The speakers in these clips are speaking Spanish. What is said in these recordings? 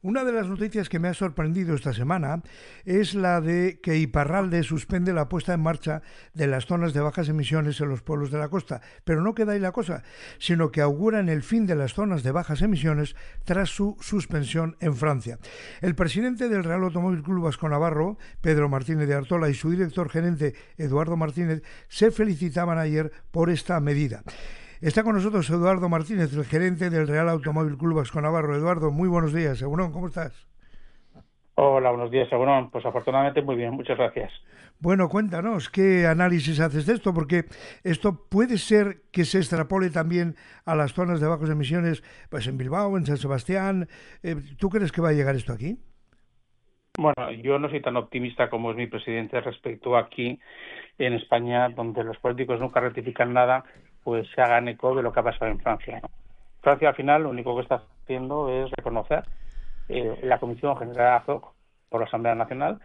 Una de las noticias que me ha sorprendido esta semana es la de que Iparralde suspende la puesta en marcha de las zonas de bajas emisiones en los pueblos de la costa. Pero no queda ahí la cosa, sino que auguran el fin de las zonas de bajas emisiones tras su suspensión en Francia. El presidente del Real Automóvil Club Vasco Navarro, Pedro Martínez de Artola, y su director gerente, Eduardo Martínez, se felicitaban ayer por esta medida. Está con nosotros Eduardo Martínez, el gerente del Real Automóvil Club Vasco Navarro. Eduardo, muy buenos días. Egunon, ¿cómo estás? Hola, buenos días, Segurón. Pues afortunadamente muy bien, muchas gracias. Bueno, cuéntanos, ¿qué análisis haces de esto? Porque esto puede ser que se extrapole también a las zonas de bajas emisiones, pues en Bilbao, en San Sebastián. ¿Tú crees que va a llegar esto aquí? Bueno, yo no soy tan optimista como es mi presidente respecto a aquí en España, donde los políticos nunca rectifican nada, pues se hagan eco de lo que ha pasado en Francia, ¿no? Francia al final lo único que está haciendo es reconocer la Comisión General ad hoc por la Asamblea Nacional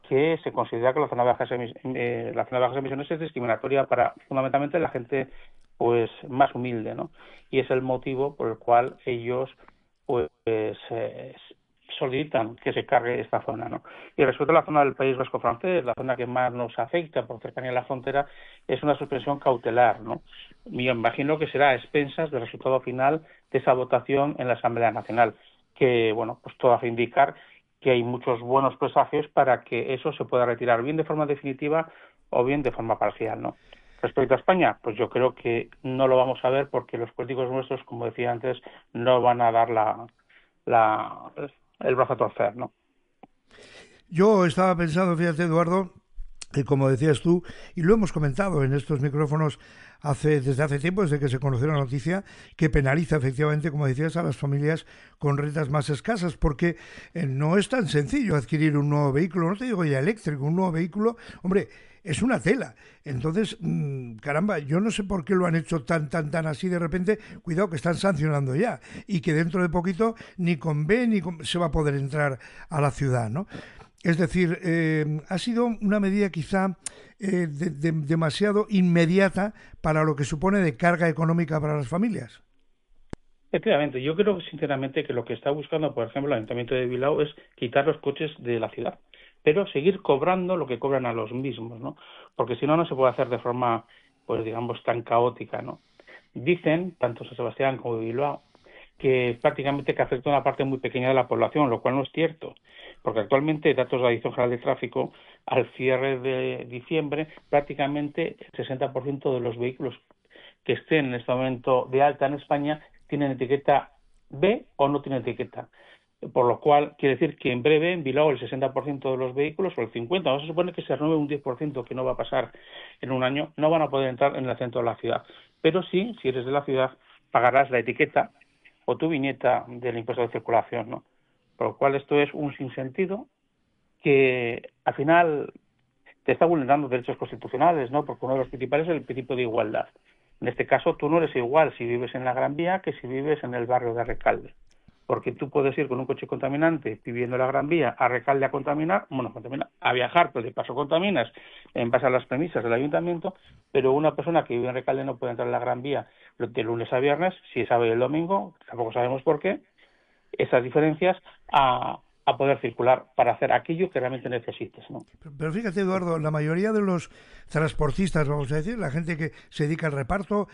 que se considera que la zona de bajas emisiones es discriminatoria para fundamentalmente la gente pues más humilde, ¿no? Y es el motivo por el cual ellos pues solicitan que se cargue esta zona, ¿no? Y respecto a la zona del País Vasco francés, la zona que más nos afecta por cercanía a la frontera, es una suspensión cautelar, ¿no? Me imagino que será a expensas del resultado final de esa votación en la Asamblea Nacional, que, bueno, pues todo hace indicar que hay muchos buenos presagios para que eso se pueda retirar bien de forma definitiva o bien de forma parcial, ¿no? Respecto a España, pues yo creo que no lo vamos a ver porque los políticos nuestros, como decía antes, no van a dar la, el brazo a torcer, ¿no? Yo estaba pensando, fíjate, Eduardo, que como decías tú, y lo hemos comentado en estos micrófonos desde hace tiempo, desde que se conoció la noticia, que penaliza efectivamente, como decías, a las familias con rentas más escasas, porque no es tan sencillo adquirir un nuevo vehículo, no te digo ya eléctrico, un nuevo vehículo, hombre, es una tela. Entonces, caramba, yo no sé por qué lo han hecho tan así de repente. Cuidado que están sancionando ya y que dentro de poquito ni con B ni con, se va a poder entrar a la ciudad, ¿no? Es decir, ha sido una medida quizá demasiado inmediata para lo que supone de carga económica para las familias. Efectivamente, yo creo sinceramente que lo que está buscando, por ejemplo, el Ayuntamiento de Bilbao es quitar los coches de la ciudad, pero seguir cobrando lo que cobran a los mismos, ¿no? Porque si no, no se puede hacer de forma, pues digamos, tan caótica, ¿no? Dicen, tanto San Sebastián como Bilbao, que prácticamente que afecta a una parte muy pequeña de la población, lo cual no es cierto, porque actualmente, datos de la Dirección General de Tráfico, al cierre de diciembre, prácticamente el 60% de los vehículos que estén en este momento de alta en España tienen etiqueta B o no tienen etiqueta. Por lo cual, quiere decir que en breve, en Bilbao, el 60% de los vehículos, o el 50%, vamos a suponer que se renueve un 10%, que no va a pasar en un año, no van a poder entrar en el centro de la ciudad. Pero sí, si eres de la ciudad, pagarás la etiqueta o tu viñeta del impuesto de circulación, ¿no? Por lo cual, esto es un sinsentido que, al final, te está vulnerando derechos constitucionales, ¿no? Porque uno de los principales es el principio de igualdad. En este caso, tú no eres igual si vives en la Gran Vía que si vives en el barrio de Recalde. Porque tú puedes ir con un coche contaminante viviendo en la Gran Vía a Recalde a contaminar, bueno, a viajar, pero de paso contaminas en base a las premisas del ayuntamiento, pero una persona que vive en Recalde no puede entrar en la Gran Vía de lunes a viernes, si es sábado y el domingo, tampoco sabemos por qué, esas diferencias a poder circular para hacer aquello que realmente necesites, ¿no? Pero fíjate, Eduardo, la mayoría de los transportistas, vamos a decir, la gente que se dedica al reparto,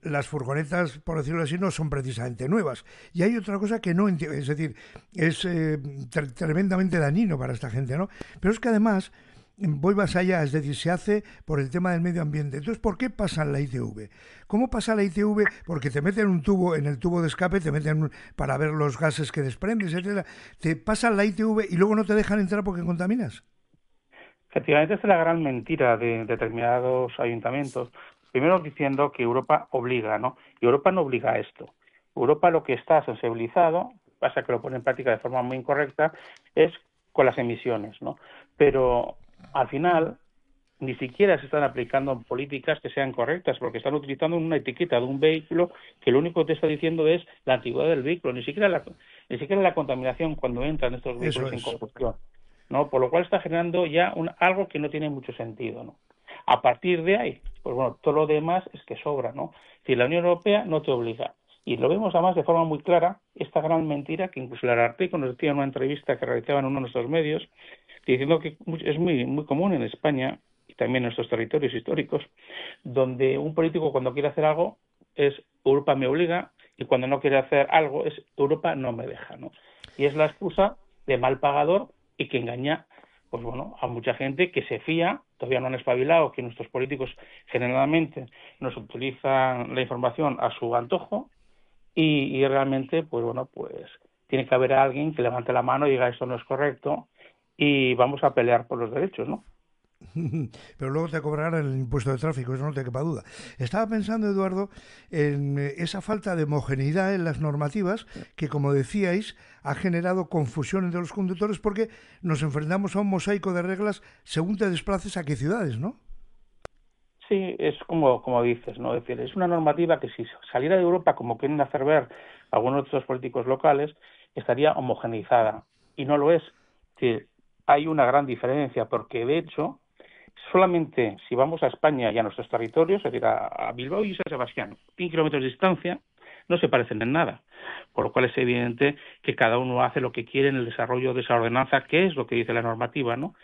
las furgonetas, por decirlo así, no son precisamente nuevas. Y hay otra cosa que no entiendo, es decir, es tremendamente dañino para esta gente, ¿no? Pero es que además voy más allá, es decir, se hace por el tema del medio ambiente. Entonces, ¿por qué pasan la ITV? ¿Cómo pasa la ITV? Porque te meten un tubo, en el tubo de escape, para ver los gases que desprendes, etcétera. Te pasan la ITV y luego no te dejan entrar porque contaminas. Efectivamente, esta es la gran mentira de determinados ayuntamientos. Primero diciendo que Europa obliga, ¿no? Y Europa no obliga a esto. Europa lo que está sensibilizado, pasa que lo pone en práctica de forma muy incorrecta, es con las emisiones, ¿no? Pero al final ni siquiera se están aplicando políticas que sean correctas, porque están utilizando una etiqueta de un vehículo que lo único que te está diciendo es la antigüedad del vehículo, ni siquiera la contaminación cuando entran estos Eso vehículos en es. combustión, ¿no? Por lo cual está generando ya algo que no tiene mucho sentido, ¿no? A partir de ahí, pues bueno, todo lo demás es que sobra, ¿no? Si la Unión Europea no te obliga, Y lo vemos además de forma muy clara, esta gran mentira que incluso el Ararteko nos decía en una entrevista que realizaba en uno de nuestros medios, diciendo que es muy común en España y también en nuestros territorios históricos, donde un político cuando quiere hacer algo es Europa me obliga y cuando no quiere hacer algo es Europa no me deja, ¿no? Y es la excusa de mal pagador y que engaña, pues bueno, a mucha gente que se fía, todavía no han espabilado, que nuestros políticos generalmente nos utilizan la información a su antojo y realmente, pues bueno, pues tiene que haber alguien que levante la mano y diga esto no es correcto y vamos a pelear por los derechos, ¿no? Pero luego te cobrarán el impuesto de tráfico, eso no te quepa duda. Estaba pensando, Eduardo, en esa falta de homogeneidad en las normativas que, como decíais, ha generado confusión entre los conductores porque nos enfrentamos a un mosaico de reglas según te desplaces a qué ciudades, ¿no? Sí, es como dices, ¿no? Es decir, es una normativa que si saliera de Europa, como quieren hacer ver algunos de estos políticos locales, estaría homogeneizada. Y no lo es. Que hay una gran diferencia, porque de hecho, solamente si vamos a España y a nuestros territorios, es decir, a Bilbao y San Sebastián, 100 kilómetros de distancia, no se parecen en nada. Por lo cual es evidente que cada uno hace lo que quiere en el desarrollo de esa ordenanza, que es lo que dice la normativa, ¿no?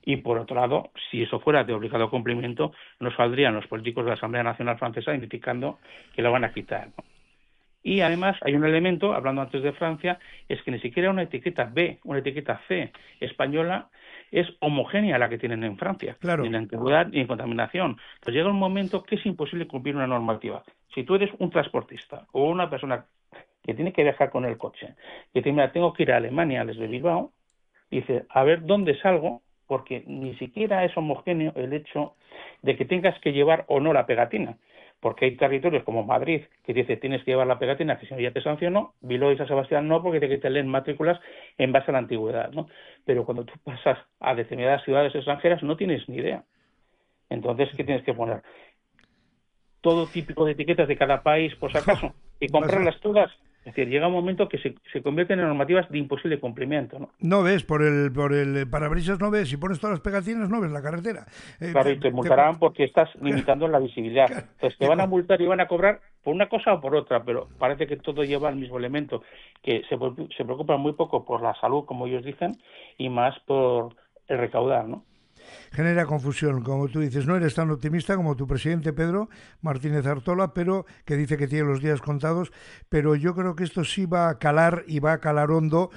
Y por otro lado, si eso fuera de obligado cumplimiento, nos saldrían los políticos de la Asamblea Nacional Francesa indicando que lo van a quitar, ¿no? Y además hay un elemento, hablando antes de Francia, es que ni siquiera una etiqueta B, una etiqueta C española es homogénea a la que tienen en Francia, ni Claro. en antigüedad ni en contaminación. Pues llega un momento que es imposible cumplir una normativa. Si tú eres un transportista o una persona que tiene que viajar con el coche, que dice, mira, tengo que ir a Alemania desde Bilbao, dice, a ver dónde salgo, porque ni siquiera es homogéneo el hecho de que tengas que llevar o no la pegatina, porque hay territorios como Madrid que dice tienes que llevar la pegatina, que si no ya te sancionó, Bilbao y San Sebastián no, porque te leen matrículas en base a la antigüedad, ¿no? Pero cuando tú pasas a determinadas ciudades extranjeras no tienes ni idea. Entonces, ¿qué tienes que poner? Todo típico de etiquetas de cada país, por si acaso, y comprarlas todas. Es decir, llega un momento que se convierten en normativas de imposible cumplimiento, ¿no? No ves, por el parabrisas no ves, si pones todas las pegatinas no ves la carretera. Claro, y te multarán porque estás limitando la visibilidad. Entonces te van a multar y van a cobrar por una cosa o por otra, pero parece que todo lleva el mismo elemento, que se preocupan muy poco por la salud, como ellos dicen, y más por el recaudar, ¿no? Genera confusión, como tú dices, no eres tan optimista como tu presidente Pedro Martínez Artola, pero que dice que tiene los días contados, pero yo creo que esto sí va a calar y va a calar hondo,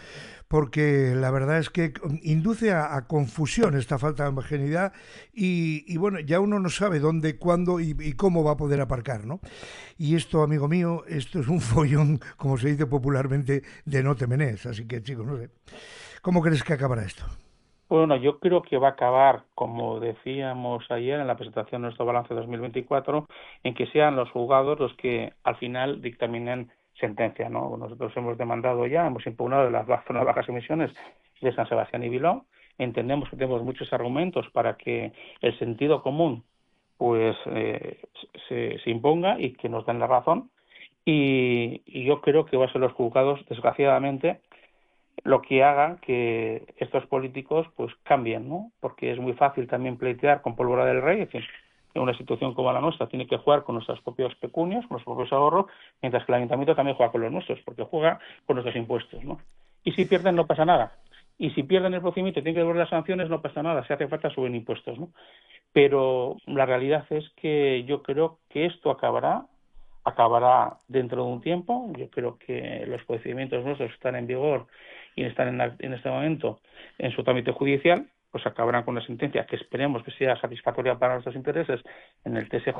porque la verdad es que induce a confusión esta falta de homogeneidad y bueno, ya uno no sabe dónde, cuándo y cómo va a poder aparcar, ¿no? Y esto, amigo mío, esto es un follón, como se dice popularmente, de no te menes, así que chicos, no sé. ¿Cómo crees que acabará esto? Bueno, yo creo que va a acabar, como decíamos ayer en la presentación de nuestro balance 2024, en que sean los juzgados los que al final dictaminen sentencia, ¿no? Nosotros hemos demandado ya, hemos impugnado las zonas de bajas emisiones de San Sebastián y Bilbao. Entendemos que tenemos muchos argumentos para que el sentido común pues se imponga y que nos den la razón. Y yo creo que va a ser los juzgados, desgraciadamente, lo que haga que estos políticos pues cambien, ¿no? Porque es muy fácil también pleitear con pólvora del rey, es decir, en una situación como la nuestra tiene que jugar con nuestros propios pecunios, con nuestros propios ahorros, mientras que el ayuntamiento también juega con los nuestros, porque juega con nuestros impuestos, ¿no? Y si pierden no pasa nada. Y si pierden el procedimiento y tienen que devolver las sanciones no pasa nada, si hace falta suben impuestos, ¿no? Pero la realidad es que yo creo que esto acabará dentro de un tiempo. Yo creo que los procedimientos nuestros están en vigor y están en este momento en su trámite judicial, pues acabarán con una sentencia que esperemos que sea satisfactoria para nuestros intereses en el TSJ.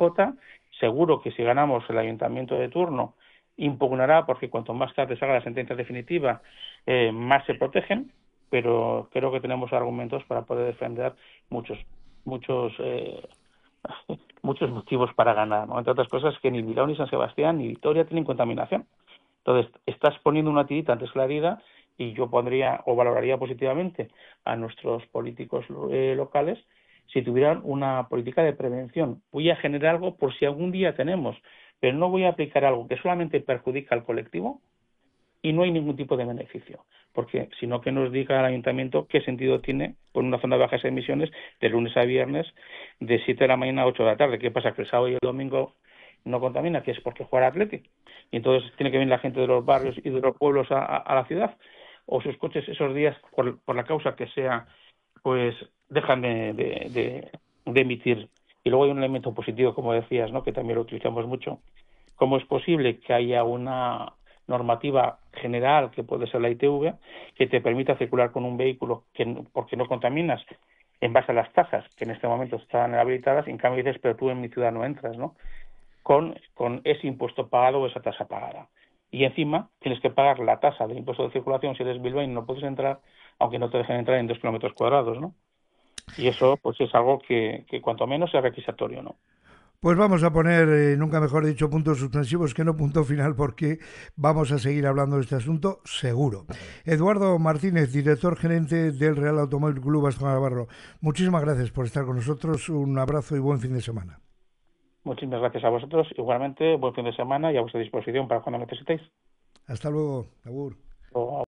Seguro que si ganamos el ayuntamiento de turno impugnará, porque cuanto más tarde salga la sentencia definitiva, más se protegen, pero creo que tenemos argumentos para poder defender muchos muchos motivos para ganar, ¿no? Entre otras cosas que ni Bilbao, ni San Sebastián, ni Vitoria tienen contaminación. Entonces, estás poniendo una tirita antes que la herida y yo pondría o valoraría positivamente a nuestros políticos locales si tuvieran una política de prevención. Voy a generar algo por si algún día tenemos, pero no voy a aplicar algo que solamente perjudica al colectivo y no hay ningún tipo de beneficio, porque si no que nos diga el ayuntamiento qué sentido tiene poner una zona de bajas emisiones de lunes a viernes de 7 de la mañana a 8 de la tarde. ¿Qué pasa? Que el sábado y el domingo no contamina, que es porque juega al Atleti. Y entonces tiene que venir la gente de los barrios y de los pueblos a la ciudad. O sus coches esos días, por la causa que sea, pues dejan de emitir. Y luego hay un elemento positivo, como decías, ¿no? Que también lo utilizamos mucho. ¿Cómo es posible que haya una normativa general, que puede ser la ITV, que te permita circular con un vehículo porque no contaminas, en base a las tasas que en este momento están habilitadas? En cambio dices, pero tú en mi ciudad no entras, ¿no? Con ese impuesto pagado o esa tasa pagada. Y encima tienes que pagar la tasa del impuesto de circulación si eres bilbaíno, no puedes entrar, aunque no te dejen entrar en 2 kilómetros cuadrados, ¿no? Y eso pues es algo que cuanto menos es requisitorio, ¿no? Pues vamos a poner, nunca mejor dicho, puntos suspensivos que no punto final, porque vamos a seguir hablando de este asunto seguro. Eduardo Martínez, director gerente del Real Automóvil Club Aston Navarro, muchísimas gracias por estar con nosotros, un abrazo y buen fin de semana. Muchísimas gracias a vosotros, igualmente buen fin de semana y a vuestra disposición para cuando necesitéis. Hasta luego, Agur.